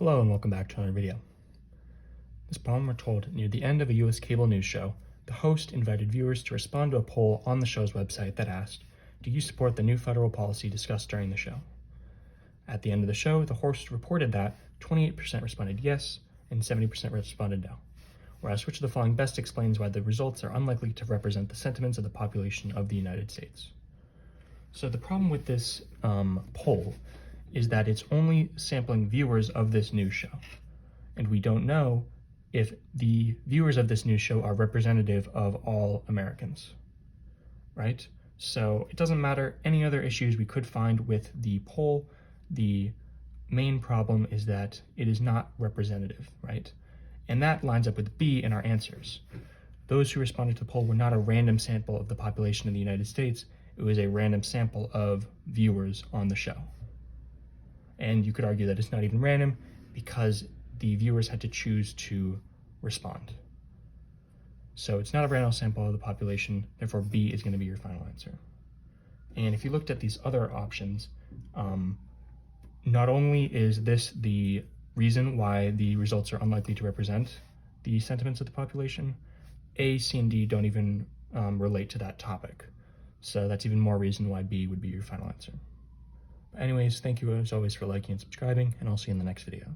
Hello and welcome back to another video. This problem we're told near the end of a US cable news show, the host invited viewers to respond to a poll on the show's website that asked, "Do you support the new federal policy discussed during the show?" At the end of the show, the host reported that 28% responded yes and 70% responded no. Whereas which of the following best explains why the results are unlikely to represent the sentiments of the population of the United States? So the problem with this poll is that it's only sampling viewers of this news show. And we don't know if the viewers of this news show are representative of all Americans, right? So it doesn't matter any other issues we could find with the poll. The main problem is that it is not representative, right? And that lines up with B in our answers. Those who responded to the poll were not a random sample of the population of the United States. It was a random sample of viewers on the show. And you could argue that it's not even random because the viewers had to choose to respond. So it's not a random sample of the population, therefore B is going to be your final answer. And if you looked at these other options, not only is this the reason why the results are unlikely to represent the sentiments of the population, A, C, and D don't even relate to that topic. So that's even more reason why B would be your final answer. Anyways, thank you as always for liking and subscribing, and I'll see you in the next video.